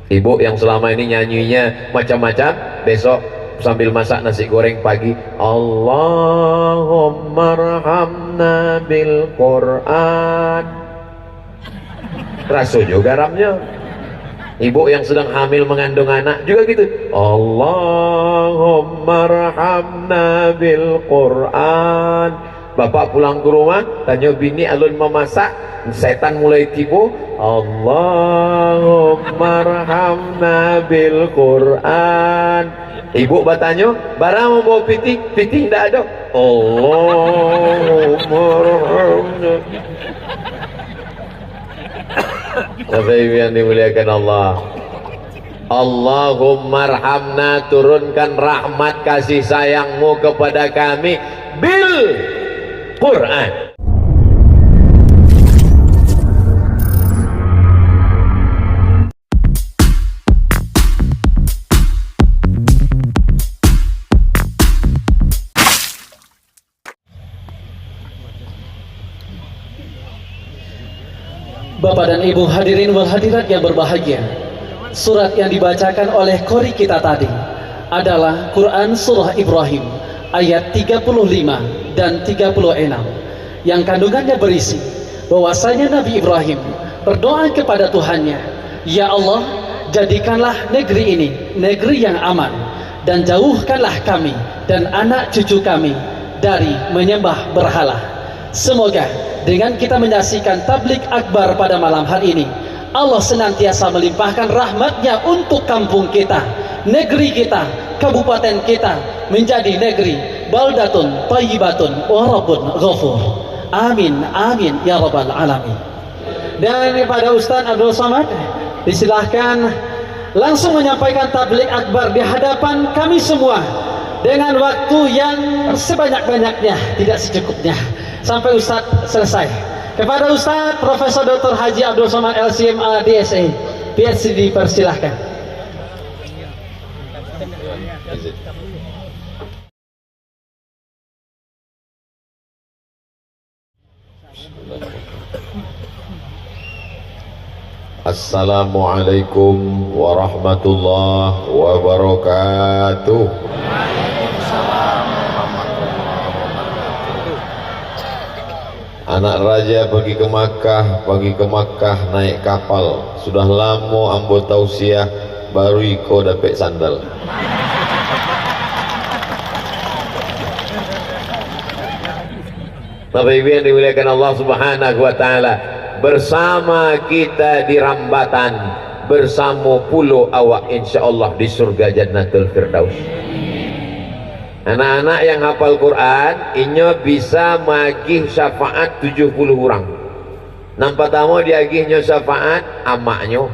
Ibu yang selama ini nyanyinya macam-macam, besok sambil masak nasi goreng pagi, Allahumma arhamna bil Quran, rasu juga garamnya. Ibu yang sedang hamil mengandung anak juga gitu, Allahumma arhamna bil Quran. Bapak pulang ke rumah tanya bini alun memasak, setan mulai tipu, Allahumma arhamna bil Quran. Ibu bertanya, barang mau bawa piting, piting tidak ada, Allahumma arhamna. Bapak Ibu yang dimuliakan Allah, Allahumma arhamna, turunkan rahmat kasih sayangmu kepada kami bil Quran. Bapak dan Ibu hadirin wal hadirat yang berbahagia, surat yang dibacakan oleh qori kita tadi adalah Quran Surah Ibrahim ayat 35 dan 36 yang kandungannya berisi bahwasanya Nabi Ibrahim berdoa kepada Tuhannya, ya Allah, jadikanlah negeri ini negeri yang aman dan jauhkanlah kami dan anak cucu kami dari menyembah berhala. Semoga dengan kita menyaksikan tablik akbar pada malam hari ini, Allah senantiasa melimpahkan rahmatnya untuk kampung kita, negeri kita, kabupaten kita menjadi negeri baldatun thayyibatun wa rabbun ghafur. Amin amin ya rabbal alamin. Dan kepada Ustaz Abdul Somad disilahkan langsung menyampaikan tablik akbar di hadapan kami semua dengan waktu yang sebanyak-banyaknya, tidak secukupnya, sampai Ustaz selesai. Kepada Ustaz Profesor Dr. Haji Abdul Somad LCMA DSA PhD dipersilahkan. Assalamualaikum warahmatullahi wabarakatuh. Anak raja pergi ke Makkah naik kapal. Sudah lama ambo tausiah, baru iko dapat sandal. Bapak Ibu yang dimuliakan Allah Subhanahu wa taala, bersama kita di Rambatan, bersama pulau awak insyaallah di surga Jannatul Firdaus. Anak-anak yang hafal Quran inyo bisa magih syafaat 70 orang. Nang pertama diagihnya syafaat amaknya,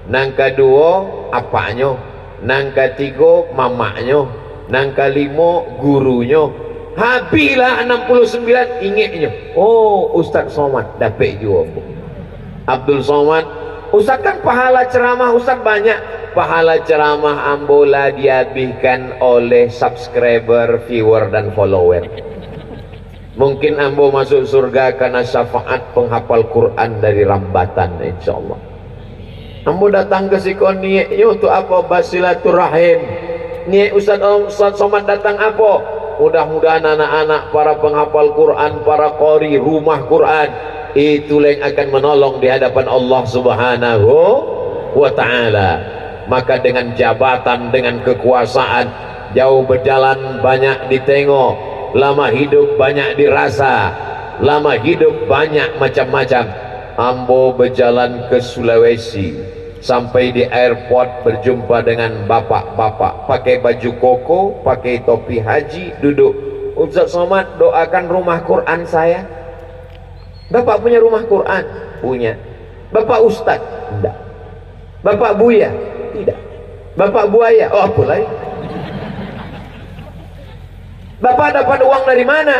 nang kedua apaknya, nang ketiga mamaknya, nang kelima gurunya. Habislah 69 ingatnya, oh Ustaz Somad dapat juga. Abdul Somad, Ustaz kan pahala ceramah Ustaz banyak. Pahala ceramah ambola dihabiskan oleh subscriber, viewer dan follower. Mungkin ambo masuk surga karena syafaat penghafal Quran dari Rambatan insyaallah. Ambo datang ke siko niatnya untuk apa? Basilaturahim. Niat Ustaz Somad datang apa? Mudah-mudahan anak-anak para penghafal Quran, para qori rumah Quran itu yang akan menolong di hadapan Allah Subhanahu wa taala. Maka dengan jabatan, dengan kekuasaan, jauh berjalan banyak ditengok, lama hidup banyak dirasa, lama hidup banyak macam-macam. Ambo berjalan ke Sulawesi, sampai di airport berjumpa dengan bapak-bapak pakai baju koko, pakai topi haji, duduk. Ustaz Somad doakan rumah Quran saya. Bapak punya rumah Quran? Punya. Bapak Ustaz? Tidak. Bapak Buya? Tidak. Bapak Buaya? Oh, apa lagi? Bapak dapat uang dari mana?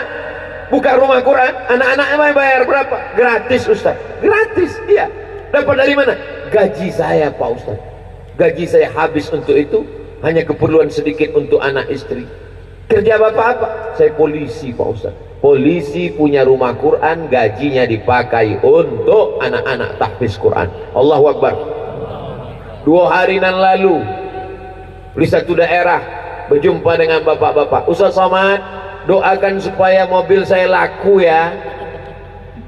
Buka rumah Quran, anak-anaknya bayar berapa? Gratis Ustaz. Gratis, iya. Dapat dari mana? Gaji saya Pak Ustaz. Gaji saya habis untuk itu, hanya keperluan sedikit untuk anak istri. Kerja Bapak apa? Saya polisi Pak Ustaz. Polisi punya rumah Quran, gajinya dipakai untuk anak-anak tahfiz Quran. Allahu Akbar. 2 hari nan lalu di satu daerah berjumpa dengan bapak-bapak. Ustaz Somad, doakan supaya mobil saya laku ya.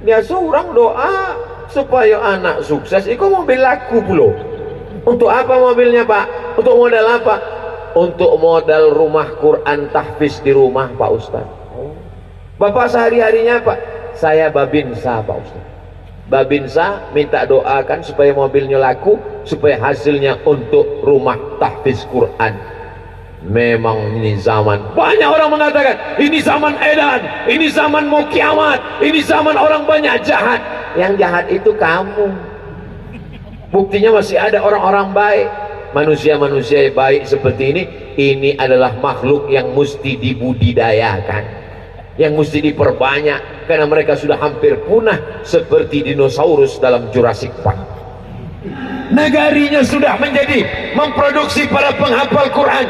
Dia seorang doa supaya anak sukses, itu mobil laku pula. Untuk apa mobilnya Pak? Untuk modal apa? Untuk modal rumah Quran tahfiz di rumah Pak Ustaz. Bapak sehari-harinya Pak, saya babinsa Pak Ustaz. Babinsa minta doakan supaya mobilnya laku, supaya hasilnya untuk rumah tahfiz Quran. Memang ini zaman, banyak orang mengatakan ini zaman edan, ini zaman mau kiamat, ini zaman orang banyak jahat. Yang jahat itu kamu. Buktinya masih ada orang-orang baik. Manusia-manusia baik seperti ini adalah makhluk yang mesti dibudidayakan, yang mesti diperbanyak, karena mereka sudah hampir punah seperti dinosaurus dalam Jurassic Park. Negarinya sudah menjadi memproduksi para penghafal Quran,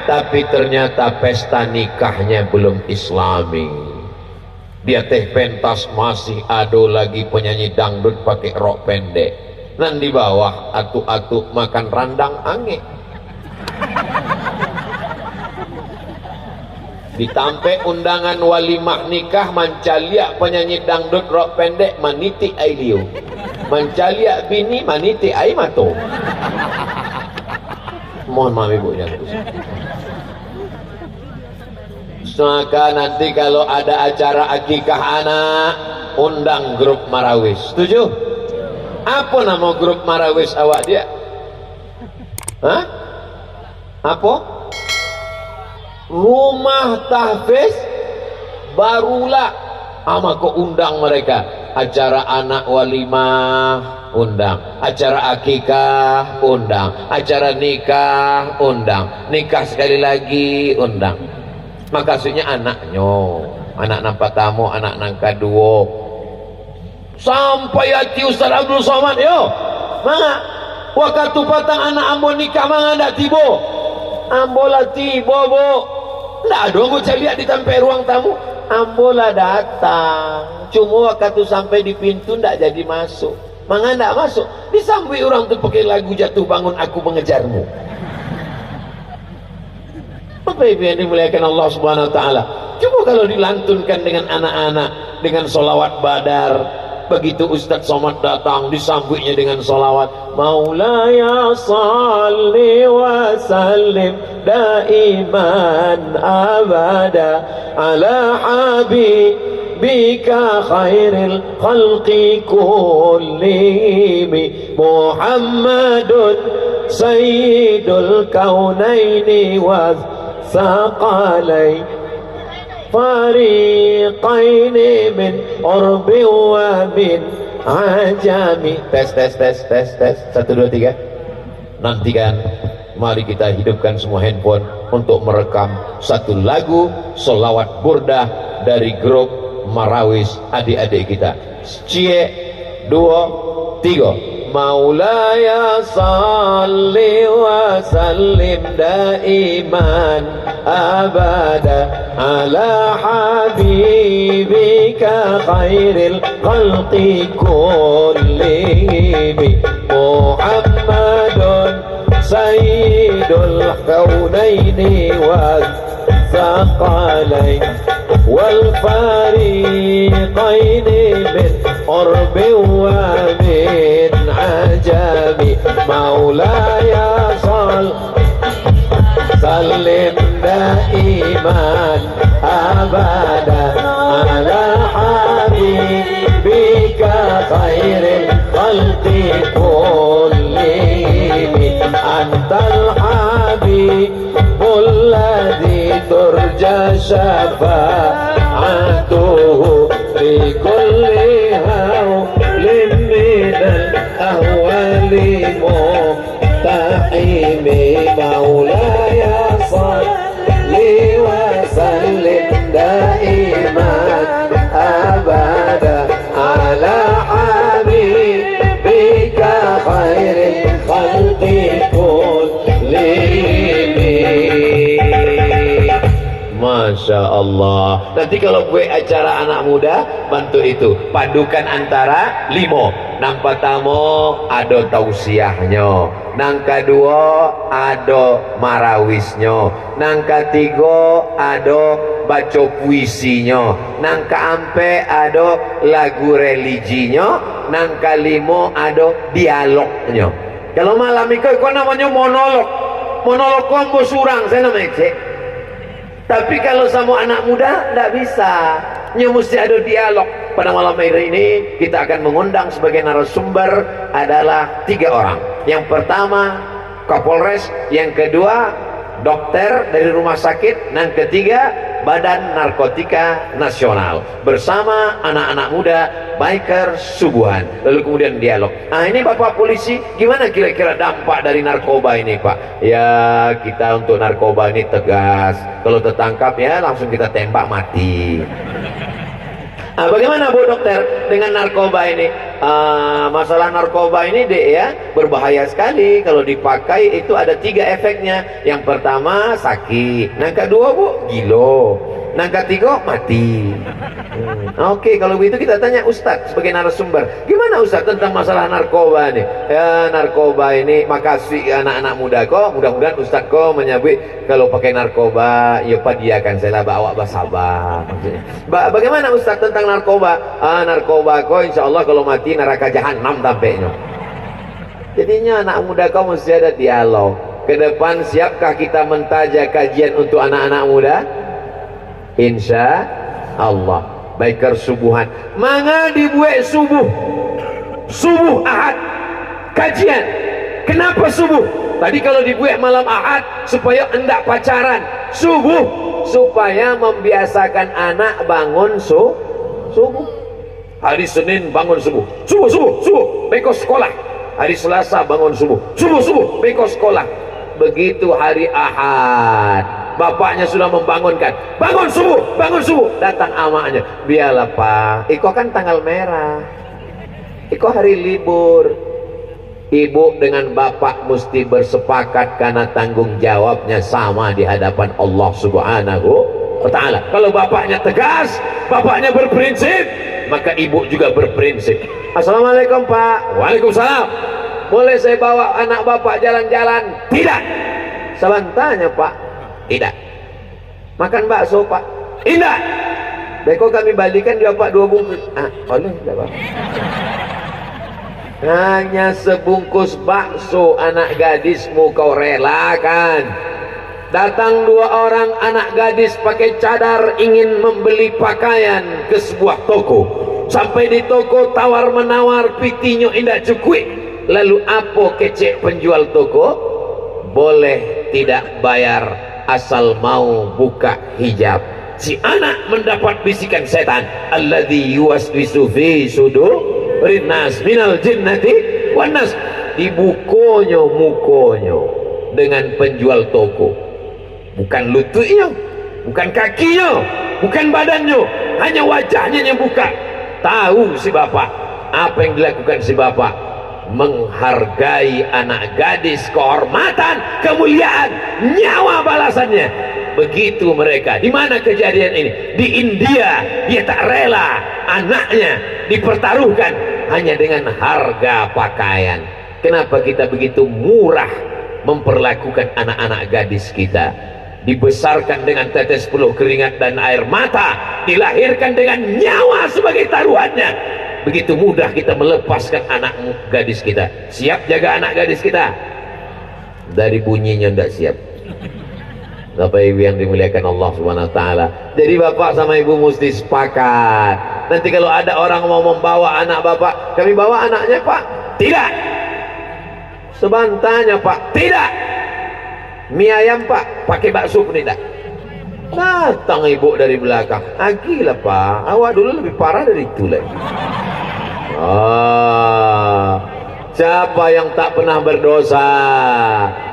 tapi ternyata pesta nikahnya belum islami. Dia teh pentas masih ado lagi penyanyi dangdut pakai rok pendek, nan di bawah atuk-atuk makan randang angin. Ditampe undangan walimah nikah mancalia penyanyi dangdut rok pendek maniti ailiu, mancalia bini maniti aimato. Mohon maaf ibunya. Maka nanti kalau ada acara akikah anak, undang grup Marawis. Setuju? Apa nama grup Marawis awak dia? Hah? Apa? Rumah tahfiz barulah. Ama kau undang mereka. Acara anak walimah undang, acara akikah undang, acara nikah undang, nikah sekali lagi undang. Maksudnya anaknya, anak nampak tamu, anak nangka duo, sampai hati Ustaz Abdul Somad yo manga waktu patang anak ambo nikah manga ndak tibo ambo lah tibo bo ndak ada gue lihat di tempat ruang tamu ambo lah datang, cuma waktu sampai di pintu ndak jadi masuk, manga ndak masuk, disambui orang tuh pakai lagu jatuh bangun aku mengejarmu. Bapak Ibu yang dimuliakan Allah Subhanahu wa taala, coba kalau dilantunkan dengan anak-anak dengan solawat badar, begitu Ustaz Somad datang disambutnya dengan solawat Maulaya salli wa sallim daiman abada ala habibika khairil khalqi kullihim Muhammadun sayyidul kaunaini wa ثقلين فريقين من عرب ومن عجم. Tes 1 2 3. Nantikan, mari kita hidupkan semua handphone untuk merekam satu lagu solawat burdah dari grup Marawis adik-adik kita. Cie 2 3. Maulaya salli wa sallim daiman abada ala habibika khairil khalqi kullihim Muhammadun sayyidul kaunaini wa thaqalain wal fariqaini min urbi wa min ajami maulaya sallim daiman abada ala habibika khairil khalqi kullihim antal habibul ladzi turja syafa'atuhu fi kulli hawlin minal ahwali muhtahimi maulaya salli wa sallim daiman abada ala habibika khairil khalqi kullihim. Masya Masya Allah. Nanti kalau buat acara anak muda, bantu itu padukan antara limo. Nang pertama ada tausiahnya, nang kedua ada marawisnya, nang ketiga ada baca puisinya, nang keempat ada lagu religinya, nang kelima ada dialognya. Kalau malam itu namanya monolog. Monolog kombo surang saya namanya cek. Tapi kalau sama anak muda tidak bisa, mesti ada dialog. Pada malam hari ini kita akan mengundang sebagai narasumber adalah 3 orang. Yang pertama Kapolres, yang kedua dokter dari rumah sakit, dan ketiga Badan Narkotika Nasional bersama anak-anak muda biker subuhan. Lalu kemudian dialog. Nah ini Bapak polisi, gimana kira-kira dampak dari narkoba ini Pak? Ya kita untuk narkoba ini tegas, kalau tertangkap ya langsung kita tembak mati. Nah, bagaimana Bu Dokter dengan narkoba ini? Masalah narkoba ini ya berbahaya sekali. Kalau dipakai itu ada 3 efeknya. Yang pertama sakit, yang kedua Bu gilo, yang ketiga mati. Oke, kalau begitu kita tanya Ustadz sebagai narasumber, gimana Ustadz tentang masalah narkoba ini? Ya narkoba ini, makasih anak-anak muda kok, mudah-mudahan Ustadz kok menyebut kalau pakai narkoba ya padiakan saya lah bawa basabah. Bagaimana Ustadz tentang narkoba? Narkoba kok insya Allah kalau mati neraka jahanam tampaknya. Jadinya anak muda kau mesti ada dialog. Ke depan siapkah kita mentajak kajian untuk anak-anak muda? Insya Allah. Biker subuhan. Mangga dibuat subuh Ahad kajian. Kenapa subuh? Tadi kalau dibuat malam Ahad supaya hendak pacaran. Subuh supaya membiasakan anak bangun subuh. Hari Senin bangun subuh, beko sekolah. Hari Selasa bangun subuh, beko sekolah. Begitu hari Ahad, bapaknya sudah membangunkan, bangun subuh, datang amaknya, biarlah Pak, iko kan tanggal merah, iko hari libur. Ibu dengan bapak mesti bersepakat karena tanggung jawabnya sama di hadapan Allah Subhanahu wa Ta'ala. Kalau bapaknya tegas, bapaknya berprinsip, maka ibu juga berprinsip. Assalamualaikum Pak. Waalaikumsalam. Boleh saya bawa anak bapak jalan-jalan? Tidak. Sebantanya Pak. Tidak. Makan bakso Pak? Tidak. Beko kami balikan dia Pak 2 bungkus. Boleh tidak Pak? Hanya sebungkus bakso anak gadismu kau relakan. Datang 2 orang anak gadis pakai cadar ingin membeli pakaian ke sebuah toko. Sampai di toko tawar menawar, pitinyo indah cukui. Lalu apa kecek penjual toko? Boleh tidak bayar asal mau buka hijab. Si anak mendapat bisikan setan, alladzi yuwaswisu fi sudurin nas minal jinnati wan nas. Dibukonyo mukonyo dengan penjual toko. Bukan lututnya, bukan kakinya, bukan badannya, hanya wajahnya yang buka. Tahu si bapak apa yang dilakukan si bapak? Menghargai anak gadis, kehormatan, kemuliaan, nyawa balasannya. Begitu mereka. Di mana kejadian ini? Di India. Dia tak rela anaknya dipertaruhkan hanya dengan harga pakaian. Kenapa kita begitu murah memperlakukan anak-anak gadis kita? Dibesarkan dengan tetes peluh keringat dan air mata, dilahirkan dengan nyawa sebagai taruhannya. Begitu mudah kita melepaskan anak gadis kita. Siap jaga anak gadis kita? Dari bunyinya tidak siap. Bapak Ibu yang dimuliakan Allah Subhanahu wa Ta'ala. Jadi bapak sama ibu mesti sepakat. Nanti kalau ada orang mau membawa anak bapak, kami bawa anaknya Pak? Tidak. Sebantanya Pak? Tidak. Mie ayam Pak? Pakai bakso pun tidak. Datang ibu dari belakang, gila Pak, awak dulu lebih parah dari itu lagi. Siapa yang tak pernah berdosa?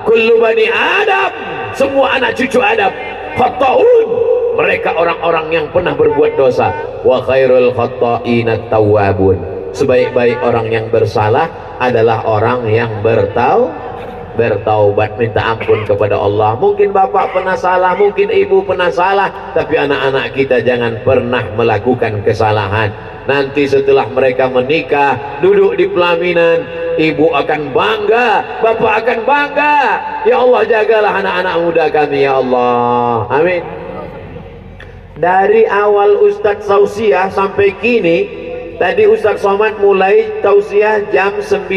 Kullu bani Adam, semua anak cucu Adam khata'un, mereka orang-orang yang pernah berbuat dosa. Wa khairul khata'ina tawwabun, sebaik-baik orang yang bersalah adalah orang yang bertaubat, minta ampun kepada Allah. Mungkin bapak pernah salah, mungkin ibu pernah salah, tapi anak-anak kita jangan pernah melakukan kesalahan. Nanti setelah mereka menikah, duduk di pelaminan, ibu akan bangga, bapak akan bangga. Ya Allah, jagalah anak-anak muda kami ya Allah, amin. Dari awal Ustadz tausiah sampai kini, tadi Ustadz Somad mulai tausiah jam 9.05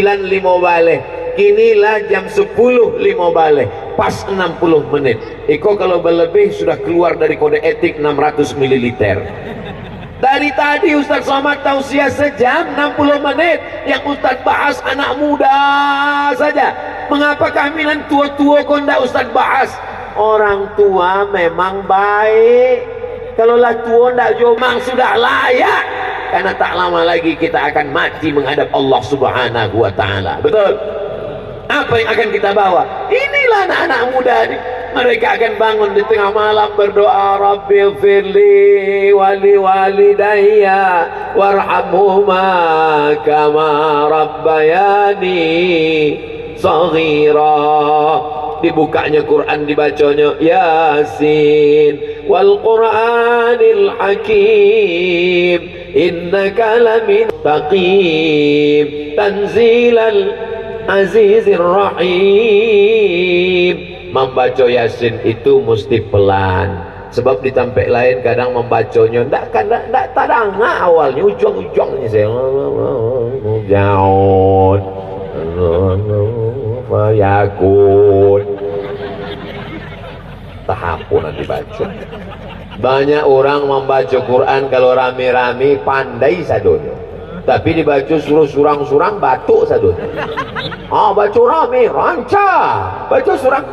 balik, kinilah jam 10.05 balik, pas 60 menit. Iko kalau berlebih sudah keluar dari kode etik 600 ml. Dari tadi Ustadz Somad tausiah sejam 60 menit, yang Ustadz bahas anak muda saja. Mengapa kehamilan tua-tua kok enggak Ustadz bahas? Orang tua memang baik, kalau lah tua ndak memang sudah layak, karena tak lama lagi kita akan mati menghadap Allah Subhanahu wa Ta'ala. Betul? Apa yang akan kita bawa? Inilah anak-anak muda ini. Mereka akan bangun di tengah malam berdoa, Rabbil firli wali walidayya warhamhuma kama rabbayani saghira. Dibukanya Quran, dibacanya Yasin wal Qur'anil Hakim innaka lamin taqim tanzilal azizir rahim. Membaca Yasin itu mesti pelan, sebab di tempat lain kadang membacanya ndak tadang awalnya, ujung-ujungnya saya jauh Yakun tahapun nanti baca. Banyak orang membaca Quran kalau rame-rame pandai sadonya, tapi dibaca suruh surang-surang batuk sadonya. Baca rame ranca, baca surang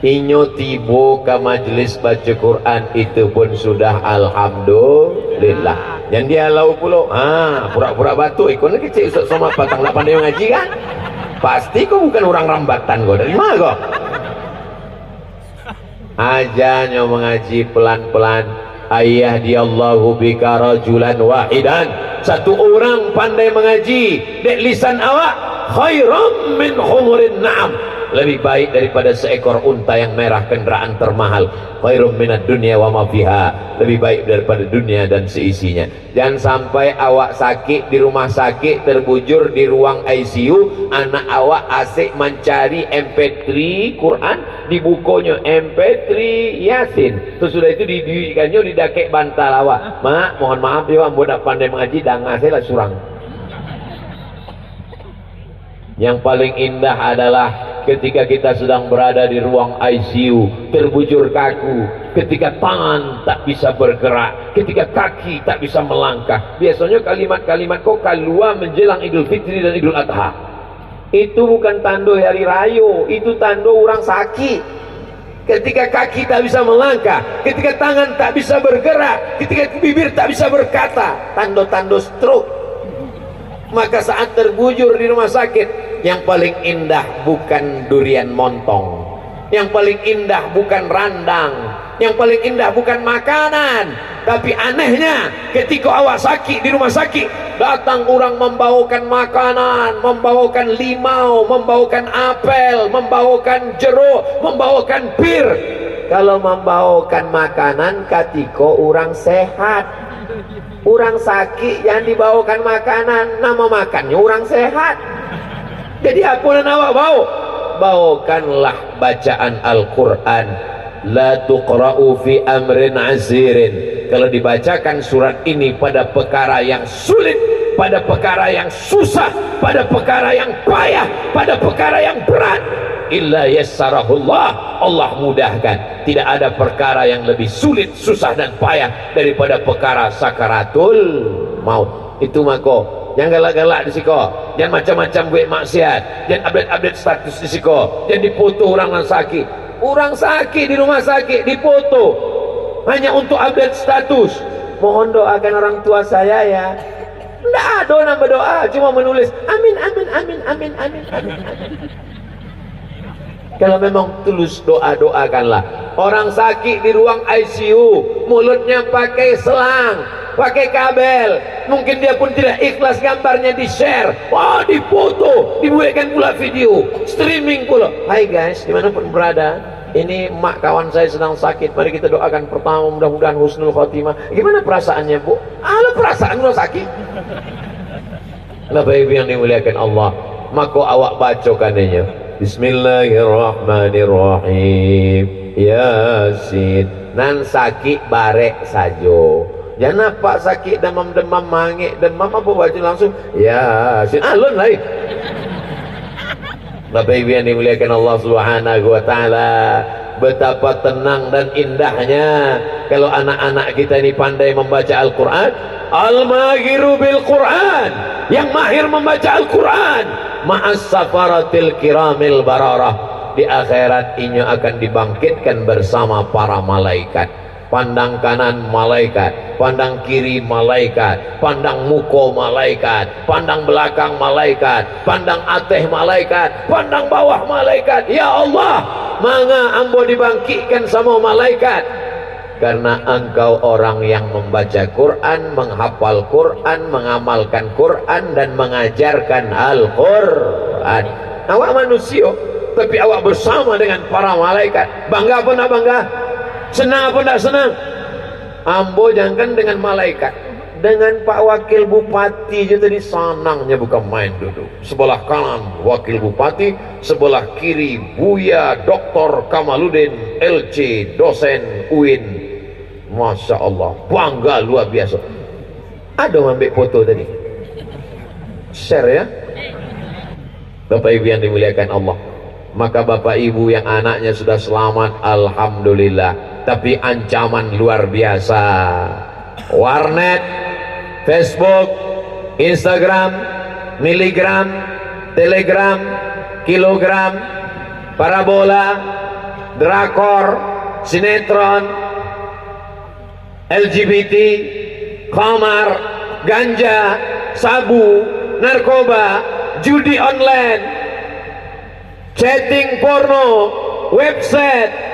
inyo tibo ke majelis baca Quran itu pun sudah alhamdulillah. Yang dia lau pulau, pura-pura batuk ikon kecil Ustaz Somad patang 8 dia ngaji kan? Pasti kau bukan orang rambatan kau, dari mana kau? Ajarnya mengaji pelan-pelan. Ayah dia Allahu bika rajulan wahidan, satu orang pandai mengaji dek lisan awak khairam min humurin na'am, lebih baik daripada seekor unta yang merah, kendaraan termahal. Khairum minad dunya wa ma fiha, lebih baik daripada dunia dan seisinya. Jangan sampai awak sakit di rumah sakit, terbujur di ruang ICU, anak awak asik mencari MP3 Quran, dibukanya MP3 Yasin. Terus sudah itu didikannya didakek bantal awak. Mak, mohon maaf ya, ambo nak pandai mengaji, dangas saya lah surang. Yang paling indah adalah ketika kita sedang berada di ruang ICU, terbujur kaku, ketika tangan tak bisa bergerak, ketika kaki tak bisa melangkah. Biasanya kalimat-kalimat kok keluar menjelang Idul Fitri dan Idul Adha. Itu bukan tanda hari raya, itu tanda orang sakit. Ketika kaki tak bisa melangkah, ketika tangan tak bisa bergerak, ketika bibir tak bisa berkata, tanda-tanda stroke. Maka saat terbujur di rumah sakit, yang paling indah bukan durian montong, yang paling indah bukan randang, yang paling indah bukan makanan, tapi anehnya ketika awak sakit di rumah sakit, datang orang membawakan makanan, membawakan limau, membawakan apel, membawakan jeruk, membawakan bir. Kalau membawakan makanan ketika orang sehat, orang sakit yang dibawakan makanan, nama makannya orang sehat. Jadi apa yang awak bawa? Bawakanlah bacaan Al-Quran. La tuqra'u fi amrin azirin. Kalau dibacakan surat ini pada perkara yang sulit, pada perkara yang susah, pada perkara yang payah, pada perkara yang berat, illa yassarahullah, Allah mudahkan. Tidak ada perkara yang lebih sulit, susah dan payah daripada perkara sakaratul maut. Itu mako jangan galak-galak di siko, jangan macam-macam buat maksiat, jangan update-update status di siko, jangan dipoto orang yang sakit. Orang sakit di rumah sakit dipoto hanya untuk update status. Mohon doakan orang tua saya ya. Tidak ada orang berdoa, cuma menulis amin amin amin amin amin amin amin. Kalau memang tulus doa-doakanlah. Orang sakit di ruang ICU, mulutnya pakai selang, pakai kabel. Mungkin dia pun tidak ikhlas gambarnya di-share, wah, difoto, dibuatkan pula video, streaming pula. Hai guys, dimanapun berada, ini mak kawan saya sedang sakit, mari kita doakan pertama mudah-mudahan husnul khotimah. Gimana perasaannya, Bu? Perasaan lo sakit. Bapak Ibu yang dimuliakan Allah, maka awak bacakannya Bismillahirrahmanirrahim, Yasin. Nan sakit barek sajo. Jangan pak sakit demam-demam mangik demam apa baca langsung Yasin. Alun lain. Bapak Ibu yang dimuliakan Allah Subhanahu wa taala, betapa tenang dan indahnya kalau anak-anak kita ini pandai membaca Al-Qur'an. Al-mahiru bil Qur'an, yang mahir membaca Al-Qur'an, ma'as safaratil kiramil bararah, di akhirat ini akan dibangkitkan bersama para malaikat. Pandang kanan malaikat, pandang kiri malaikat, pandang muko malaikat, pandang belakang malaikat, pandang ateh malaikat, pandang bawah malaikat. Ya Allah, manga ambo dibangkitkan sama malaikat, karena engkau orang yang membaca Quran, menghafal Quran, mengamalkan Quran, dan mengajarkan Al-Quran. Awak manusia, tapi awak bersama dengan para malaikat. Bangga apa nak bangga? Senang apa tak senang? Ambo jangan dengan malaikat, dengan Pak Wakil Bupati je tadi sanangnya bukan main duduk. Sebelah kanan Wakil Bupati, sebelah kiri Buya Dr. Kamaludin LC, dosen UIN. Masya Allah, bangga luar biasa. Ada ambil foto tadi, share ya Bapak Ibu yang dimuliakan Allah. Maka Bapak Ibu yang anaknya sudah selamat, alhamdulillah. Tapi ancaman luar biasa. Warnet, Facebook, Instagram, miligram, telegram, kilogram, parabola, drakor, sinetron, LGBT, khamar, ganja, sabu, narkoba, judi online, chatting porno, website,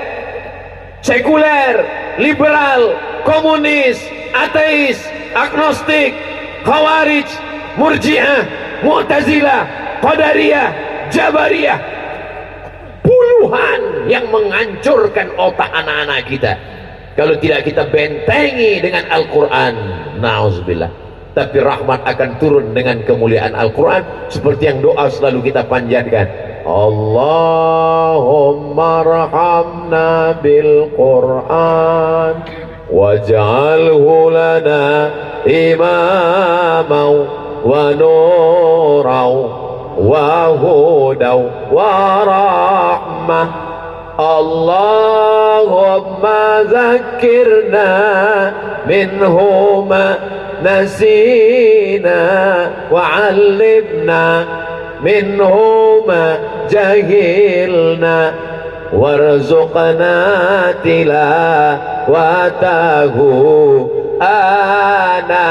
sekuler, liberal, komunis, ateis, agnostik, khawarij, murji'ah, mu'tazilah, qadariyah, jabariyah, puluhan yang menghancurkan otak anak-anak kita kalau tidak kita bentengi dengan Al-Quran. Na'udzubillah. Tapi rahmat akan turun dengan kemuliaan Al-Quran, seperti yang doa selalu kita panjatkan, Allahumma arhamna bil Quran waj'alhu lana imamaw wa nuraw wa hudaw wa rahmah. Allahumma zakirna minhu ma nasina wa 'allimna minhu ma jahilna warzuqna tilawatahu ana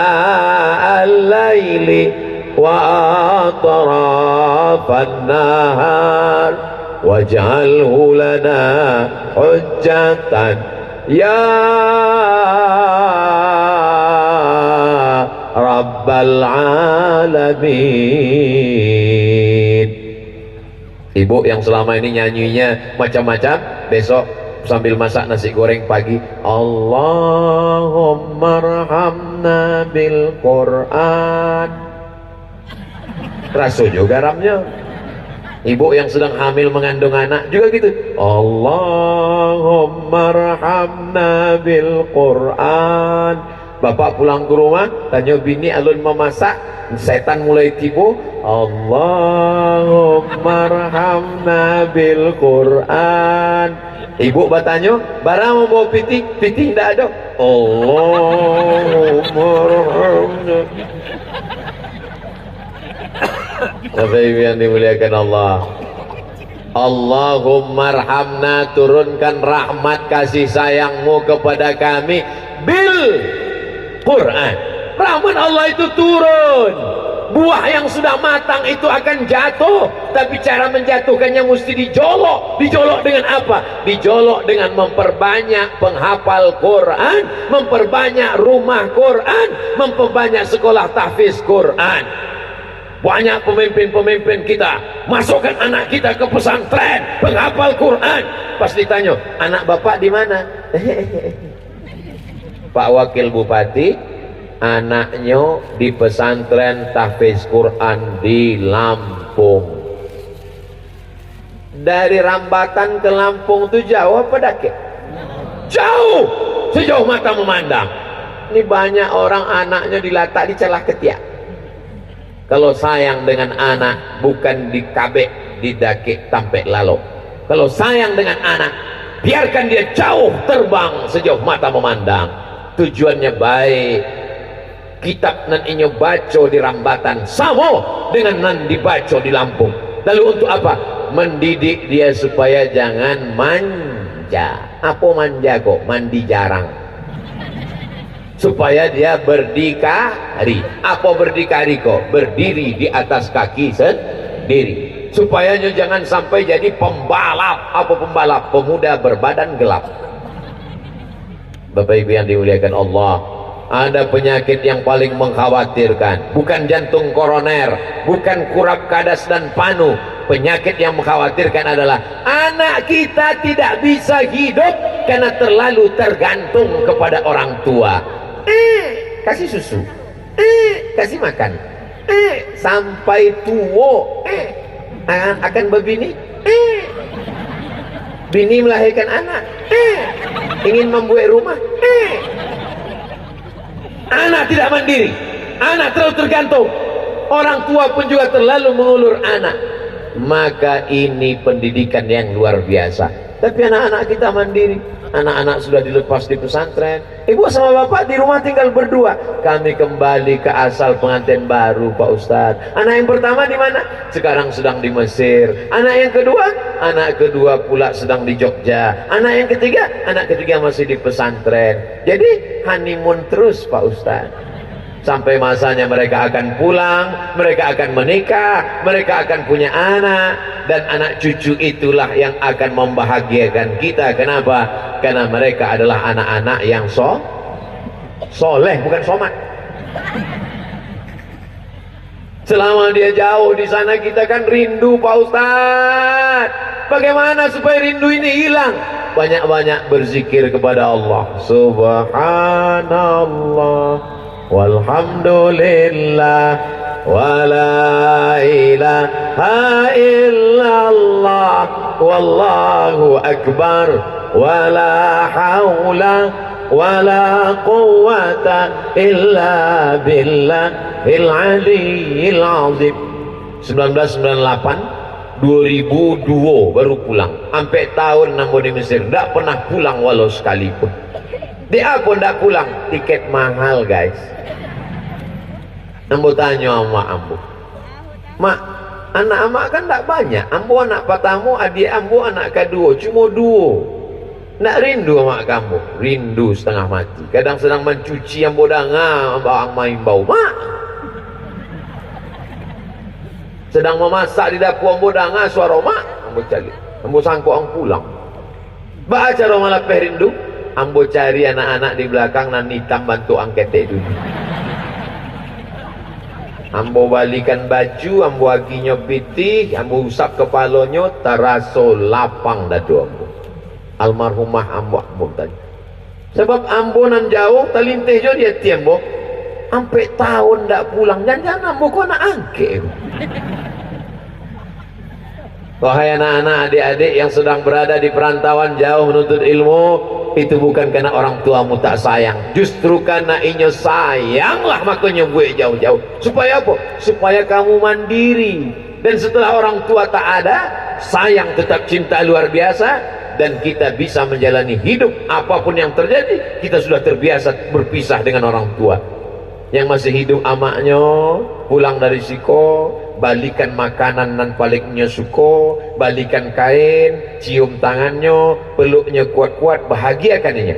al-laili wa atrafan nahar waj'alhu lana hujjatan ya Rabbal Alamin. Ibu yang selama ini nyanyinya macam-macam, besok sambil masak nasi goreng pagi, Allahumma arhamna bil Quran. Rasul juga garamnya. Ibu yang sedang hamil mengandung anak juga gitu, Allahumma arhamna bil Quran. Bapak pulang ke rumah tanya bini alun memasak, setan mulai tipu, Allahumma arhamna bil Quran. Ibu bertanya, barang mau bawa piting, piting tidak ada, Allahumma arhamna. Bapak Ibu yang dimuliakan Allah, Allahumma arhamna, turunkan rahmat kasih sayangmu kepada kami bil Quran. Rahmat Allah itu turun buah yang sudah matang itu akan jatuh, tapi cara menjatuhkannya mesti dijolok. Dijolok dengan apa? Dijolok dengan memperbanyak penghafal Quran, memperbanyak rumah Quran, memperbanyak sekolah tahfiz Quran. Banyak pemimpin-pemimpin kita masukkan anak kita ke pesantren penghafal Quran. Pas ditanya, anak bapak di mana? Pak Wakil Bupati, anaknya di pesantren tahfiz Quran di Lampung. Dari Rambatan ke Lampung itu jauh apa dekat? Jauh, sejauh mata memandang. Ini banyak orang anaknya dilatak di celah ketiak. Kalau sayang dengan anak, bukan di kabek, di dakik tampek lalu. Kalau sayang dengan anak, biarkan dia jauh terbang sejauh mata memandang. Tujuannya baik. Kitab nan inyo baca di Rambatan sama dengan nan dibaca di Lampung. Lalu untuk apa? Mendidik dia supaya jangan manja. Apa manja kok? Mandi jarang. Supaya dia berdikari. Apa berdikari kok? Berdiri di atas kaki sendiri. Supaya jangan sampai jadi pembalap. Apa pembalap? Pemuda berbadan gelap. Bapak Ibu yang dimuliakan Allah, ada penyakit yang paling mengkhawatirkan, bukan jantung koroner, bukan kurap kadas dan panu. Penyakit yang mengkhawatirkan adalah anak kita tidak bisa hidup karena terlalu tergantung kepada orang tua. Kasih susu, kasih makan, sampai tua akan berbini, bini melahirkan anak, ingin membuat rumah, anak tidak mandiri, anak terlalu tergantung, orang tua pun juga terlalu mengulur anak. Maka ini pendidikan yang luar biasa. Tapi anak-anak kita mandiri, anak-anak sudah dilepas di pesantren, ibu sama bapak di rumah tinggal berdua. Kami kembali ke asal pengantin baru, Pak Ustadz. Anak yang pertama di mana? Sekarang sedang di Mesir. Anak kedua pula sedang di Jogja. Anak ketiga masih di pesantren. Jadi honeymoon terus, Pak Ustadz. Sampai masanya mereka akan pulang, mereka akan menikah, mereka akan punya anak, dan anak cucu itulah yang akan membahagiakan kita. Kenapa? Karena mereka adalah anak-anak yang soleh, bukan somat. Selama dia jauh di sana, kita kan rindu, Pak Ustadz. Bagaimana supaya rindu ini hilang? Banyak-banyak berzikir kepada Allah. Subhanallah, walhamdulillah, wala ilaha illallah, wallahu akbar, wala hawla wala quwwata illa billahil aliyyil azim. 1998 2002 baru pulang. Sampai tahun nambah di Mesir tidak pernah pulang walau sekalipun. Dia pun tidak pulang. Tiket mahal, guys. Ambo tanya sama ambo, mak, anak amak kan tak banyak. Ambo anak pertama, adik ambo anak kedua, cuma 2. Nak rindu mak kamu? Rindu setengah mati. Kadang sedang mencuci ambo danga, ambo main bau, mak. Sedang memasak di dapur ambo danga suara mak, ambo cari. Ambo sangkut ang pulang. Baca cara malah rindu. Ambo cari anak-anak di belakang nan hitam bantu angket dulu. Ambo balikan baju, ambo aginya pitih, ambo usap kepalanya, taraso lapang dadu ambo. Almarhumah ambo tadi. Sebab ambo nan jauh, talintih jo dia tiambo. Sampai tahun ndak pulang, jangan ambo kok nak angke. Wahai anak-anak, adik-adik yang sedang berada di perantauan jauh menuntut ilmu, itu bukan karena orang tuamu tak sayang, justru karena inyo sayanglah makanya gue jauh-jauh. Supaya apa? Supaya kamu mandiri, dan setelah orang tua tak ada, sayang tetap cinta luar biasa, dan kita bisa menjalani hidup apapun yang terjadi. Kita sudah terbiasa berpisah dengan orang tua. Yang masih hidup amaknya pulang dari siko, balikan makanan nan paliknya suko, balikan kain, cium tangannya, peluknya kuat-kuat, bahagiakan dia.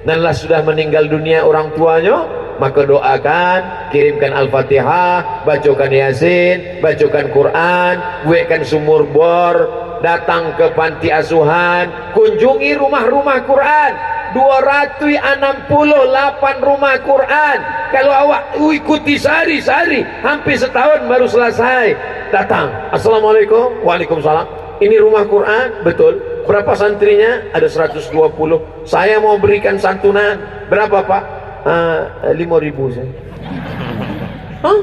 Nanlah sudah meninggal dunia orang tuanya, maka doakan, kirimkan Al-Fatihah, bacakan Yasin, bacakan Quran, buatkan sumur bor, datang ke panti asuhan, kunjungi rumah-rumah Quran. 268 rumah Quran. Kalau awak ikuti sehari-sehari, hampir setahun baru selesai. Datang, assalamualaikum, waalaikumsalam. Ini rumah Quran, betul. Berapa santrinya? Ada 120. Saya mau berikan santunan. Berapa Pak? 5.000 saya. Hah?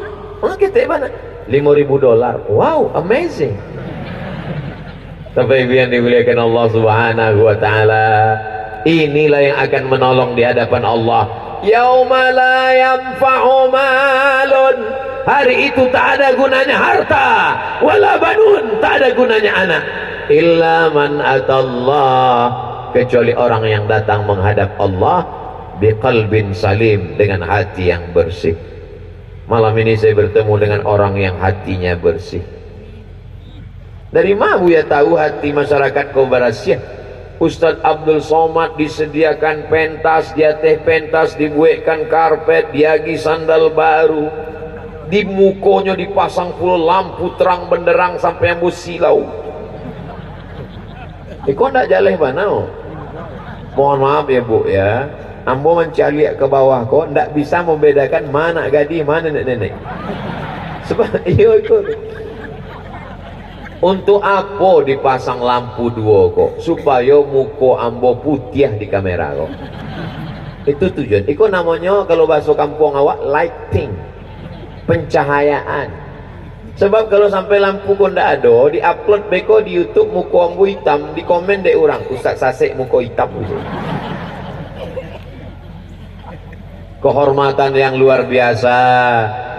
Kita mana? $5.000. Wow, amazing. Tapi yang dimuliakan Allah Subhanahu wa taala, inilah yang akan menolong di hadapan Allah. Yauma la yanfa'u malun. Hari itu tak ada gunanya harta, wala banun, tak ada gunanya anak, illa man atallah, kecuali orang yang datang menghadap Allah biqalbin salim, dengan hati yang bersih. Malam ini saya bertemu dengan orang yang hatinya bersih. Dari mana Buya tahu hati masyarakat Kobarasya? Ustadz Abdul Somad disediakan pentas, dia teh pentas, dibuatkan karpet, diagi sandal baru, di mukonya dipasang full lampu terang benderang sampai yang silau. Kok ndak jaleh mana? Mohon maaf ya Bu ya, ambo mencaliak ke bawah kok ndak bisa membedakan mana gadis mana nenek-nenek. Sebab iya ikut. Untuk apa dipasang lampu dua kok? Supaya muka ambo putih di kamera kok. Itu tujuan. Itu namanya kalau bahasa kampung awak lighting, pencahayaan. Sebab kalau sampai lampu kok ndak ada, di upload beko di YouTube muka ambo hitam, di komen dek orang Ustaz Sasek muka hitam gitu. Kehormatan yang luar biasa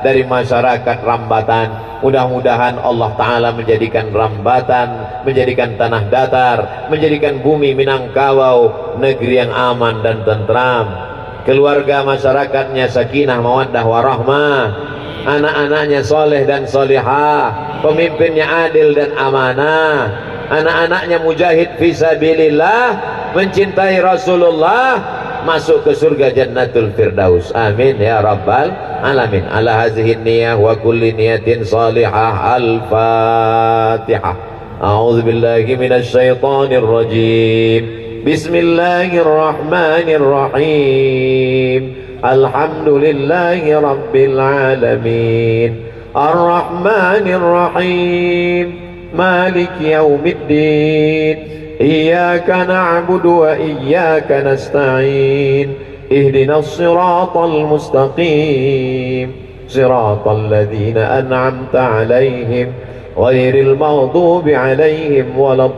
dari masyarakat Rambatan. Mudah-mudahan Allah Ta'ala menjadikan Rambatan, menjadikan tanah datar, menjadikan bumi Minangkabau negeri yang aman dan tentram. Keluarga masyarakatnya sakinah mawaddah warahmah, anak-anaknya soleh dan solihah, pemimpinnya adil dan amanah, anak-anaknya mujahid fisabilillah, mencintai Rasulullah, masuk ke surga Jannatul Firdaus. Amin ya rabbal alamin. Ala hazihi niyah wa kulli niyatin salihah. Al-Fatihah. A'udzu billahi minasy syaithanir rajim. Bismillahirrahmanirrahim. Alhamdulillahi rabbil alamin. Ar-Rahmanir Rahim. Maliki yaumiddin. إياك نعبد وإياك نستعين اهدنا الصراط المستقيم صراط الذين أنعمت عليهم غير المغضوب عليهم ولا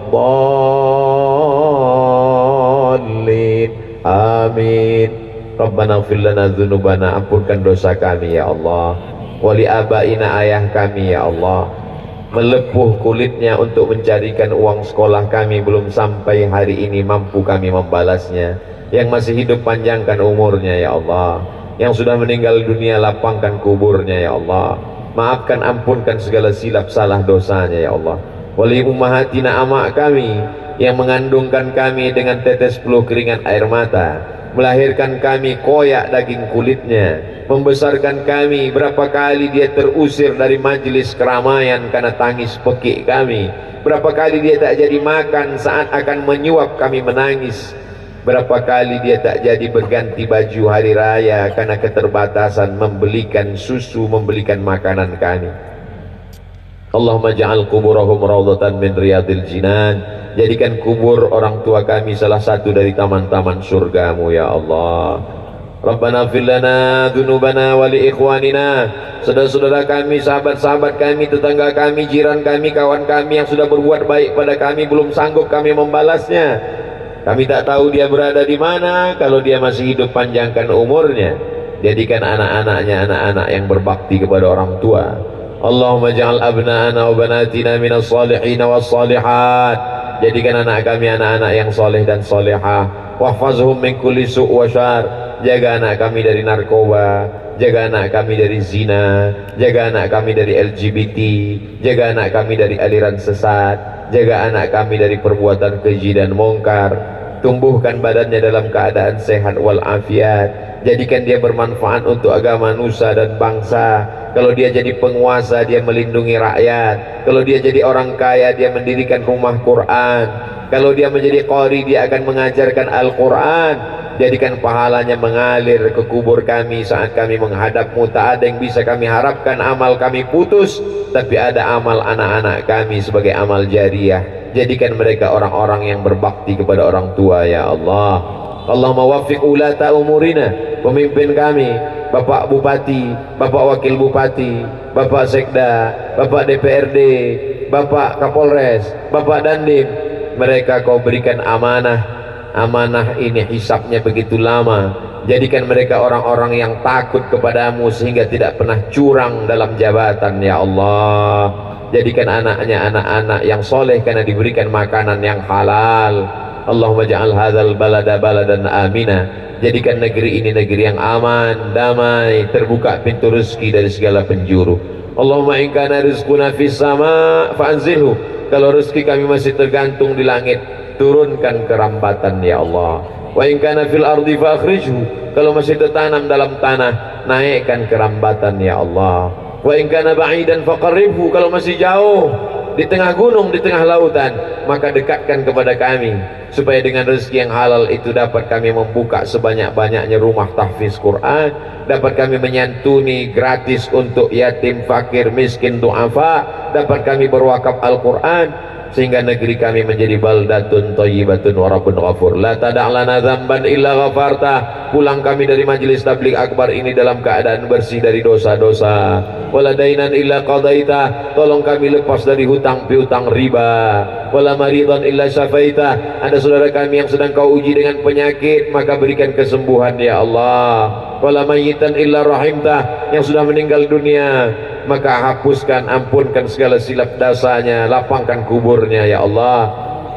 الضالين آمين ربنا اغفر لنا ذنوبنا, ampunkan dosa kami ya Allah, wali abaina, ayah kami ya Allah, melepuh kulitnya untuk mencarikan uang sekolah kami, belum sampai hari ini mampu kami membalasnya. Yang masih hidup panjangkan umurnya ya Allah, yang sudah meninggal dunia lapangkan kuburnya ya Allah, maafkan ampunkan segala silap salah dosanya ya Allah. Wali ummahatina, amak kami yang mengandungkan kami dengan tetes peluh keringat air mata, melahirkan kami koyak daging kulitnya, membesarkan kami. Berapa kali dia terusir dari majelis keramaian karena tangis pekik kami. Berapa kali dia tak jadi makan saat akan menyuap kami menangis. Berapa kali dia tak jadi berganti baju hari raya karena keterbatasan membelikan susu, membelikan makanan kami. Allahumma ja'al kuburahum rawdatan min riyadil jinan. Jadikan kubur orang tua kami salah satu dari taman-taman surgamu ya Allah. Rabbana fir lana dzunubana wa li ikhwanina, saudara-saudara kami, sahabat-sahabat kami, tetangga kami, jiran kami, kawan kami yang sudah berbuat baik pada kami, belum sanggup kami membalasnya. Kami tak tahu dia berada di mana. Kalau dia masih hidup, panjangkan umurnya. Jadikan anak-anaknya anak-anak yang berbakti kepada orang tua. Allahumma ja'al abna'ana wa banatina minas salihin was salihat. Jadikan anak kami anak-anak yang soleh dan solehah. Wahfazhum min kulli su' wa syar. Jaga anak kami dari narkoba, jaga anak kami dari zina, jaga anak kami dari LGBT, jaga anak kami dari aliran sesat, jaga anak kami dari perbuatan keji dan mungkar. tumbuhkan badannya dalam keadaan sehat walafiat, jadikan dia bermanfaat untuk agama nusa dan bangsa. Kalau dia jadi penguasa, dia melindungi rakyat. Kalau dia jadi orang kaya, dia mendirikan rumah Quran. Kalau dia menjadi qari, dia akan mengajarkan Al-Quran. Jadikan pahalanya mengalir ke kubur kami saat kami menghadapmu. Tak ada yang bisa kami harapkan amal kami putus, tapi ada amal anak-anak kami sebagai amal jariah. Jadikan mereka orang-orang yang berbakti kepada orang tua, ya Allah. Allahumma waffiq ulata umurina, pemimpin kami, Bapak Bupati, Bapak Wakil Bupati, Bapak Sekda, Bapak DPRD, Bapak Kapolres, Bapak Dandim. Mereka kau berikan amanah. Amanah ini hisabnya begitu lama. Jadikan mereka orang-orang yang takut kepadamu sehingga tidak pernah curang dalam jabatan, ya Allah. Jadikan anaknya anak-anak yang soleh karena diberikan makanan yang halal. Allahumma ja'al hadzal balada baladan amina. Jadikan negeri ini negeri yang aman, damai, terbuka pintu rezeki dari segala penjuru. Allahumma in kana rizquna fis sama fa'anzilhu. Kalau rezeki kami masih tergantung di langit, turunkan kerambatan, ya Allah. Wa in kana fil ardi fa akhrijhu. Kalau masih tertanam dalam tanah, naikkan kerambatan, ya Allah. Wa in kana ba'idan fa qarribhu. Kalau masih jauh di tengah gunung, di tengah lautan, maka dekatkan kepada kami, supaya dengan rezeki yang halal itu dapat kami membuka sebanyak-banyaknya rumah tahfiz Quran, dapat kami menyantuni gratis untuk yatim, fakir, miskin, du'afa, dapat kami berwakaf Al-Quran, sehingga negeri kami menjadi baldatun thayyibatun wa rabbun ghafur. La tada'lana dzamban illa ghafarta. Pulang kami dari majelis tabligh akbar ini dalam keadaan bersih dari dosa-dosa. Wala dainan illa qadaita. Tolong kami lepas dari hutang piutang riba. Wala maridan illa syafaita. Ada saudara kami yang sedang kau uji dengan penyakit, maka berikan kesembuhan, ya Allah. Wala mayyitan illa rahimta. Yang sudah meninggal dunia, maka hapuskan, ampunkan segala silap dasanya, lapangkan kuburnya, ya Allah.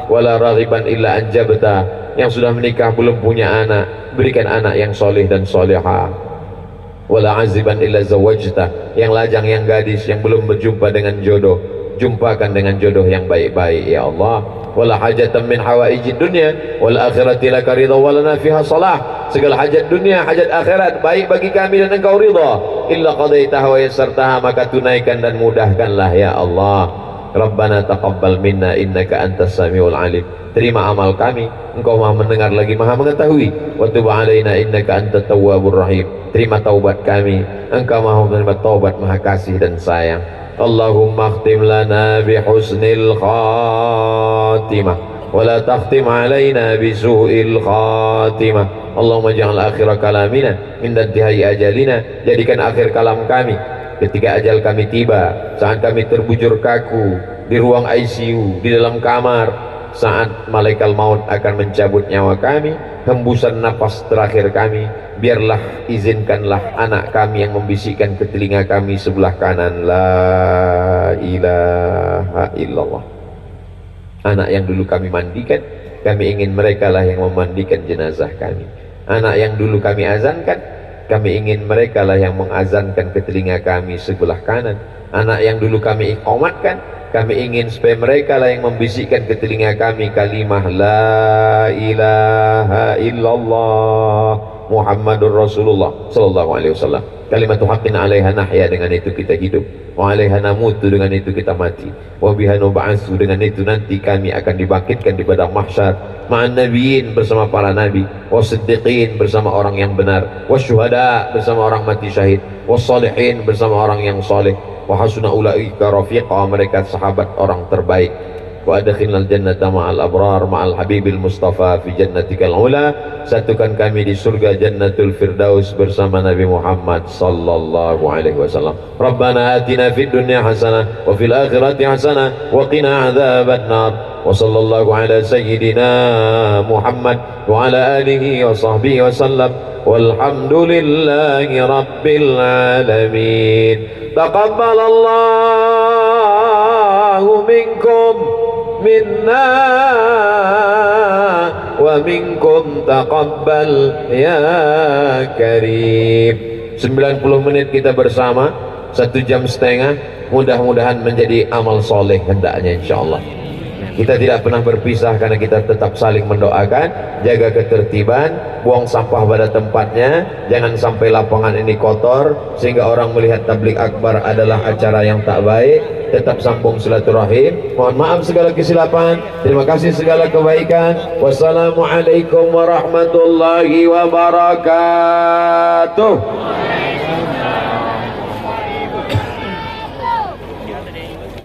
Wala raghiban illa anjabta. Yang sudah menikah belum punya anak, berikan anak yang soleh dan solehah. Wala aziban illa zawajta. Yang lajang, yang gadis yang belum berjumpa dengan jodoh, jumpakan dengan jodoh yang baik-baik, ya Allah. Wala hajatan min hawaijid dunya wal akhirati laka ridha wa lana fiha salah. Segala hajat dunia, hajat akhirat baik bagi kami dan engkau ridha. Illa qadaitaha wa yassartaha, maka tunaikan dan mudahkanlah, ya Allah. Rabbana taqabbal minna innaka antas samiul alim. Terima amal kami, engkau maha mendengar lagi maha mengetahui. Wa tub alaina innaka antat tawwabur rahim. Terima taubat kami, engkau maha menerima taubat, maha kasih dan sayang. Allahumma khtim lana bihusnil khatimah wa la takhtim alaina bisu'il khatimah. Allahumma ja'al akhir kalamina min intihai ajalina. Jadikan akhir kalam kami ketika ajal kami tiba, saat kami terbujur kaku di ruang ICU, di dalam kamar, saat malaikat maut akan mencabut nyawa kami, hembusan nafas terakhir kami, biarlah izinkanlah anak kami yang membisikkan ke telinga kami sebelah kanan, la ilaha illallah. Anak yang dulu kami mandikan, kami ingin mereka lah yang memandikan jenazah kami. Anak yang dulu kami azankan, kami ingin mereka lah yang mengazankan ke telinga kami sebelah kanan. Anak yang dulu kami iqamatkan, kami ingin supaya mereka lah yang membisikkan ke telinga kami kalimah la ilaha illallah Muhammadur Rasulullah sallallahu alaihi wasallam. Kalimatu haqqin 'alaiha nahya, dengan itu kita hidup. Wa 'alaiha namutu, dengan itu kita mati. Wa biha nub'atsu, dengan itu nanti kami akan dibangkitkan di padang mahsyar ma'an nabiyyin, bersama para nabi, wasiddiqin, bersama orang yang benar, wasyuhada, bersama orang mati syahid, wassalihin, bersama orang yang soleh, wa hasuna ulaika rafiqa, mereka sahabat orang terbaik. Wa adkhilnal jannata ma'al abrar ma'al habibil mustafa fi jannatikal ula. Satukan kami di surga jannatul firdaus bersama Nabi Muhammad sallallahu alaihi wasallam. Rabbana atina fid dunya hasanah wa fil akhirati hasanah wa qina adzaban nar. Wa sallallahu ala sayyidina Muhammad wa ala alihi wa sahbihi wa sallam. Walhamdulillahi rabbil alamin. Taqabbalallahu minkum minna wa minkum taqabbal ya karim. 90 menit kita bersama, 1 jam setengah, mudah-mudahan menjadi amal soleh hendaknya insyaallah. Kita tidak pernah berpisah karena kita tetap saling mendoakan. Jaga ketertiban, buang sampah pada tempatnya, jangan sampai lapangan ini kotor sehingga orang melihat tablik akbar adalah acara yang tak baik. Tetap sambung silaturahim. Mohon maaf segala kesilapan, terima kasih segala kebaikan. Wassalamualaikum warahmatullahi wabarakatuh.